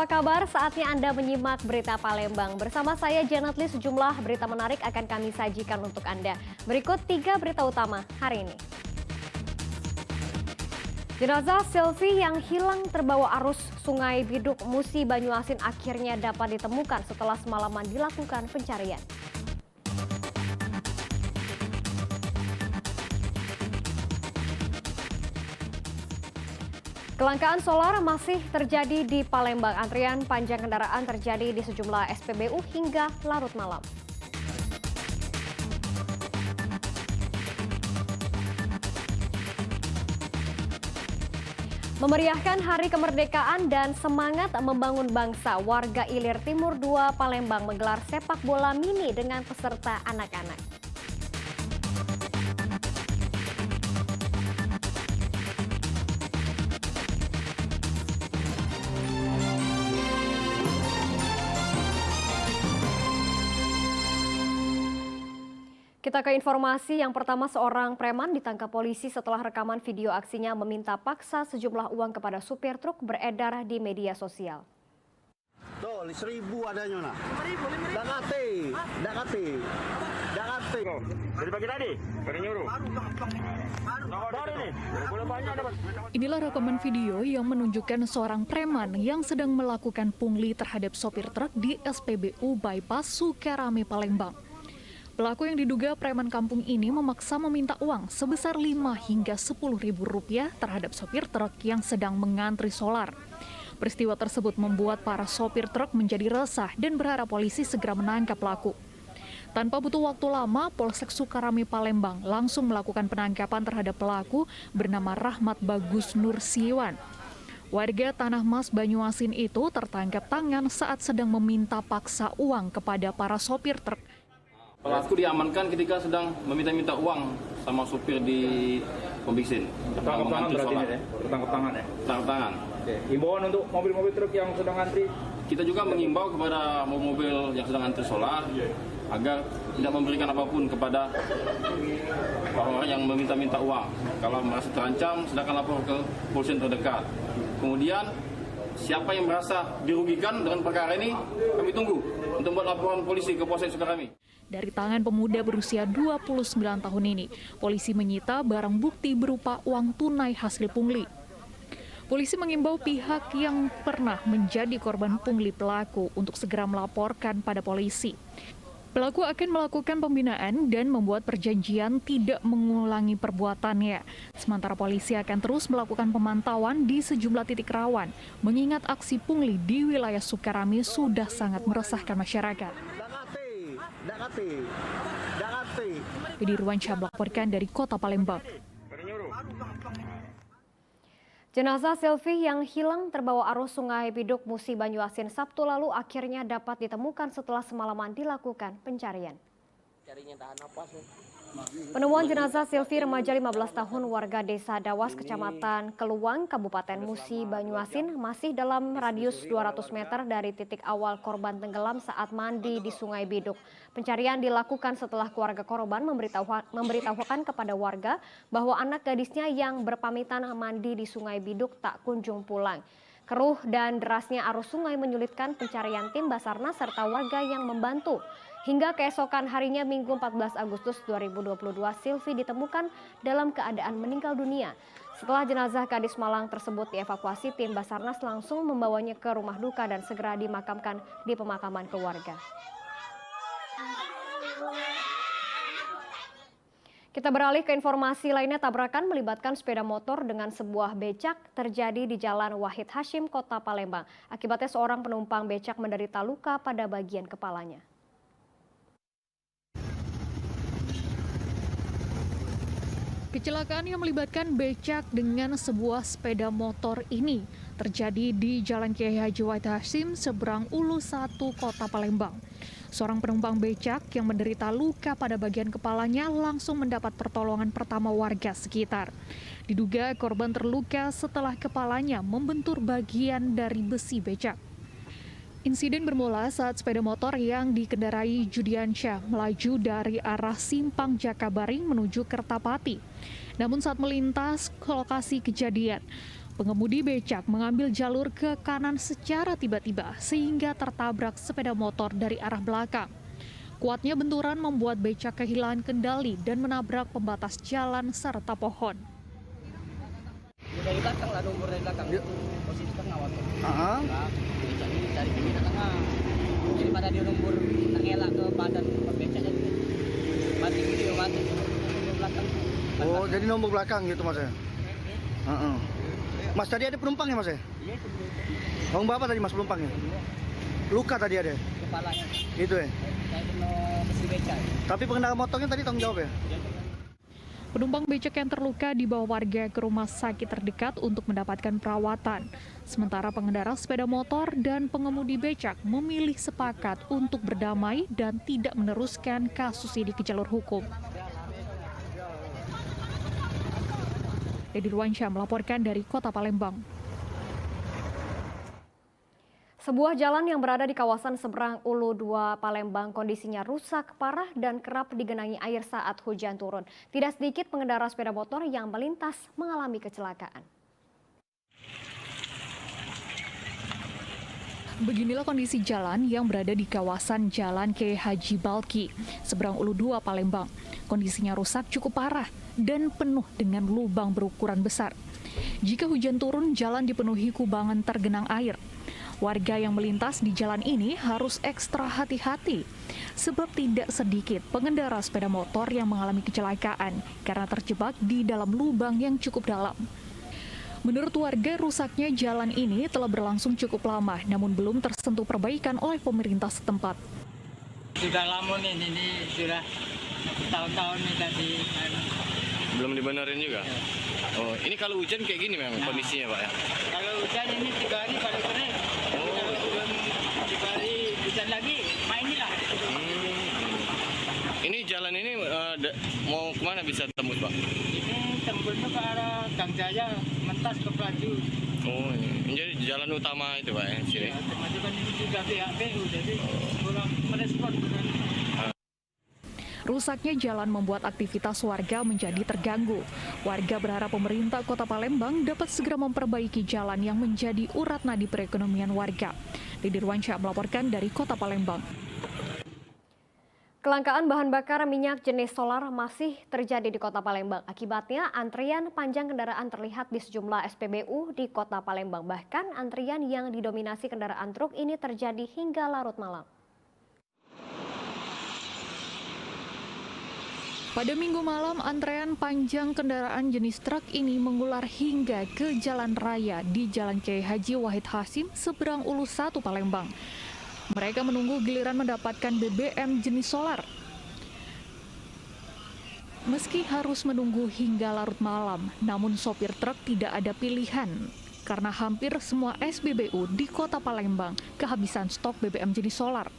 apa kabar? Saatnya Anda menyimak berita Palembang. Bersama saya Janet Lee, sejumlah berita menarik akan kami sajikan untuk Anda. Berikut 3 berita utama hari ini. Jenazah Silvi yang hilang terbawa arus Sungai Biduk, Musi, Banyuasin akhirnya dapat ditemukan setelah semalaman dilakukan pencarian. Kelangkaan solar masih terjadi di Palembang. Antrian panjang kendaraan terjadi di sejumlah SPBU hingga larut malam. Memeriahkan Hari Kemerdekaan dan semangat membangun bangsa, warga Ilir Timur 2 Palembang menggelar sepak bola mini dengan peserta anak-anak. Kita ke informasi yang pertama, seorang preman ditangkap polisi setelah rekaman video aksinya meminta paksa sejumlah uang kepada supir truk beredar di media sosial. Tuh, 1.000 adanya nak. 5.000. Dakati. Dari pagi tadi, kena nyuruh. Baru nih, boleh banyak dapat. Inilah rekaman video yang menunjukkan seorang preman yang sedang melakukan pungli terhadap sopir truk di SPBU Bypass Sukarame, Palembang. Pelaku yang diduga preman kampung ini memaksa meminta uang sebesar 5 hingga 10 ribu rupiah terhadap sopir truk yang sedang mengantri solar. Peristiwa tersebut membuat para sopir truk menjadi resah dan berharap polisi segera menangkap pelaku. Tanpa butuh waktu lama, Polsek Sukarame Palembang langsung melakukan penangkapan terhadap pelaku bernama Rahmat Bagus Nur Siwan. Warga Tanah Mas Banyuasin itu tertangkap tangan saat sedang meminta paksa uang kepada para sopir truk. Pelaku diamankan ketika sedang meminta-minta uang sama supir di pom bensin. Tertangkap tangan berarti ini deh, tertangkap tangan ya? Tertangkap tangan. Oke, himbauan untuk mobil-mobil truk yang sedang antri? Kita juga mengimbau kepada mobil yang sedang antri solar agar tidak memberikan apapun kepada orang-orang yang meminta-minta uang. Kalau merasa terancam, silakan lapor ke polisi terdekat. Kemudian, siapa yang merasa dirugikan dengan perkara ini, kami tunggu untuk membuat laporan polisi ke Polsek Sukarame. Dari tangan pemuda berusia 29 tahun ini, polisi menyita barang bukti berupa uang tunai hasil pungli. Polisi mengimbau pihak yang pernah menjadi korban pungli pelaku untuk segera melaporkan pada polisi. Pelaku akan melakukan pembinaan dan membuat perjanjian tidak mengulangi perbuatannya. Sementara polisi akan terus melakukan pemantauan di sejumlah titik rawan, mengingat aksi pungli di wilayah Sukarame sudah sangat meresahkan masyarakat. Dakati. Di Ruansyah melaporkan dari Kota Palembang. Jenazah Silvi yang hilang terbawa arus Sungai Biduk, Musi, Banyuasin Sabtu lalu akhirnya dapat ditemukan setelah semalaman dilakukan pencarian. Penemuan jenazah Silvi, remaja 15 tahun warga Desa Dawas, Kecamatan Keluang, Kabupaten Musi, Banyuasin, masih dalam radius 200 meter dari titik awal korban tenggelam saat mandi di Sungai Biduk. Pencarian dilakukan setelah keluarga korban memberitahukan kepada warga bahwa anak gadisnya yang berpamitan mandi di Sungai Biduk tak kunjung pulang. Keruh dan derasnya arus sungai menyulitkan pencarian tim Basarnas serta warga yang membantu. Hingga keesokan harinya Minggu 14 Agustus 2022, Silvi ditemukan dalam keadaan meninggal dunia. Setelah jenazah gadis Malang tersebut dievakuasi, tim Basarnas langsung membawanya ke rumah duka dan segera dimakamkan di pemakaman keluarga. Kita beralih ke informasi lainnya. Tabrakan melibatkan sepeda motor dengan sebuah becak terjadi di Jalan Wahid Hashim, Kota Palembang. Akibatnya seorang penumpang becak menderita luka pada bagian kepalanya. Kecelakaan yang melibatkan becak dengan sebuah sepeda motor ini terjadi di Jalan Kiai Haji Wahid Hashim, seberang Ulu 1, Kota Palembang. Seorang penumpang becak yang menderita luka pada bagian kepalanya langsung mendapat pertolongan pertama warga sekitar. Diduga korban terluka setelah kepalanya membentur bagian dari besi becak. Insiden bermula saat sepeda motor yang dikendarai Judiansyah melaju dari arah Simpang Jakabaring menuju Kertapati. Namun saat melintas ke lokasi kejadian, Pengemudi becak mengambil jalur ke kanan secara tiba-tiba sehingga tertabrak sepeda motor dari arah belakang. Kuatnya benturan membuat becak kehilangan kendali dan menabrak pembatas jalan serta pohon. Dari belakang lah, nomor dari belakang. Posisi tengah waktu. Dari kiri ke tengah. Jadi pada dia nomor mengelak ke badan becak jadi mati video mati nomor belakang. Oh, jadi nomor belakang gitu mas ya? Mas tadi ada penumpang ya mas ya? Iya itu. Bang berapa tadi mas penumpangnya? Luka tadi ada? Kepalanya. Itu ya? Saya kena mesin becak. Tapi pengendara motornya tadi tanggung jawab ya? Penumpang becak yang terluka dibawa warga ke rumah sakit terdekat untuk mendapatkan perawatan. Sementara pengendara sepeda motor dan pengemudi becak memilih sepakat untuk berdamai dan tidak meneruskan kasus ini ke jalur hukum. Dedi Ruansyah melaporkan dari Kota Palembang. Sebuah jalan yang berada di kawasan seberang Ulu 2 Palembang kondisinya rusak parah dan kerap digenangi air saat hujan turun. Tidak sedikit pengendara sepeda motor yang melintas mengalami kecelakaan. Beginilah kondisi jalan yang berada di kawasan Jalan Kiai Haji Balki, seberang Ulu 2 Palembang. Kondisinya rusak cukup parah dan penuh dengan lubang berukuran besar. Jika hujan turun, jalan dipenuhi kubangan tergenang air. Warga yang melintas di jalan ini harus ekstra hati-hati, sebab tidak sedikit pengendara sepeda motor yang mengalami kecelakaan karena terjebak di dalam lubang yang cukup dalam. Menurut warga, rusaknya jalan ini telah berlangsung cukup lama, namun belum tersentuh perbaikan oleh pemerintah setempat. Sudah lama nih, ini sudah tahun-tahun nih tadi. Belum dibenerin juga? Oh, ini kalau hujan kayak gini memang kondisinya Pak ya? Kalau hujan ini 3 hari paling kering. Kalau belum 3 hari hujan lagi, main inilah. Ini jalan ini mau kemana bisa tembus Pak? Ini tembusnya ke arah Gang Jaya, mentas ke Pelaju. Oh, ini jadi jalan utama itu Pak ya, sini? Ya, termasuk kan ini juga PHPU, jadi kurang merespon. Rusaknya jalan membuat aktivitas warga menjadi terganggu. Warga berharap pemerintah Kota Palembang dapat segera memperbaiki jalan yang menjadi urat nadi perekonomian warga. Dedi Ruansyah melaporkan dari Kota Palembang. Kelangkaan bahan bakar minyak jenis solar masih terjadi di Kota Palembang. Akibatnya antrian panjang kendaraan terlihat di sejumlah SPBU di Kota Palembang. Bahkan antrian yang didominasi kendaraan truk ini terjadi hingga larut malam. Pada Minggu malam, antrean panjang kendaraan jenis truk ini mengular hingga ke jalan raya di Jalan Kiai Haji Wahid Hasim, seberang Ulu 1 Palembang. Mereka menunggu giliran mendapatkan BBM jenis solar. Meski harus menunggu hingga larut malam, namun sopir truk tidak ada pilihan karena hampir semua SPBU di Kota Palembang kehabisan stok BBM jenis solar.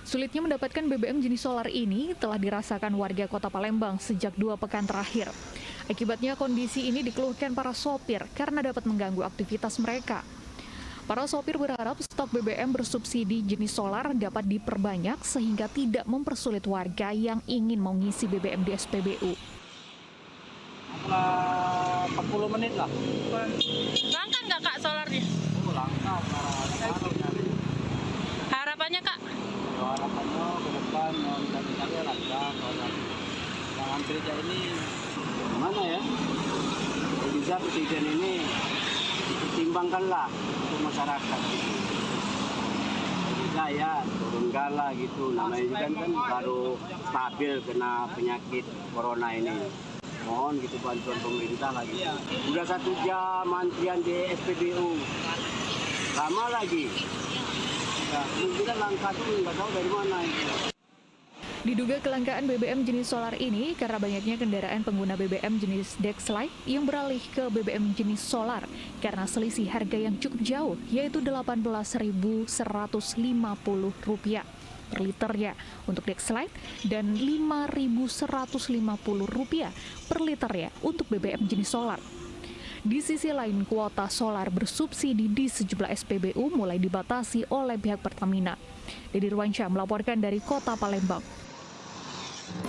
Sulitnya mendapatkan BBM jenis solar ini telah dirasakan warga Kota Palembang sejak 2 pekan terakhir. Akibatnya kondisi ini dikeluhkan para sopir karena dapat mengganggu aktivitas mereka. Para sopir berharap stok BBM bersubsidi jenis solar dapat diperbanyak sehingga tidak mempersulit warga yang ingin mengisi BBM di SPBU. 40 menit lah. Langka nggak Kak solarnya? Oh, langka. Harapannya Kak? Harapannya ke depan bisa-bisa lancar. Yang antri ini gimana ya? Bisa presiden ini dipertimbangkanlah untuk masyarakat. Bisa ya turun gala gitu. Namanya kan baru stabil kena penyakit corona ini. Mohon gitu bantuan pemerintah lagi. Udah 1 jam antrian di SPBU. Lama lagi. Ya, mungkin langka tuh nggak tahu dari mana itu. Diduga kelangkaan BBM jenis solar ini karena banyaknya kendaraan pengguna BBM jenis Dexlite yang beralih ke BBM jenis solar karena selisih harga yang cukup jauh, yaitu Rp18.150 per liternya untuk Dexlite dan Rp5.150 per liternya untuk BBM jenis solar. Di sisi lain, kuota solar bersubsidi di sejumlah SPBU mulai dibatasi oleh pihak Pertamina. Dedi Ruansyah melaporkan dari Kota Palembang.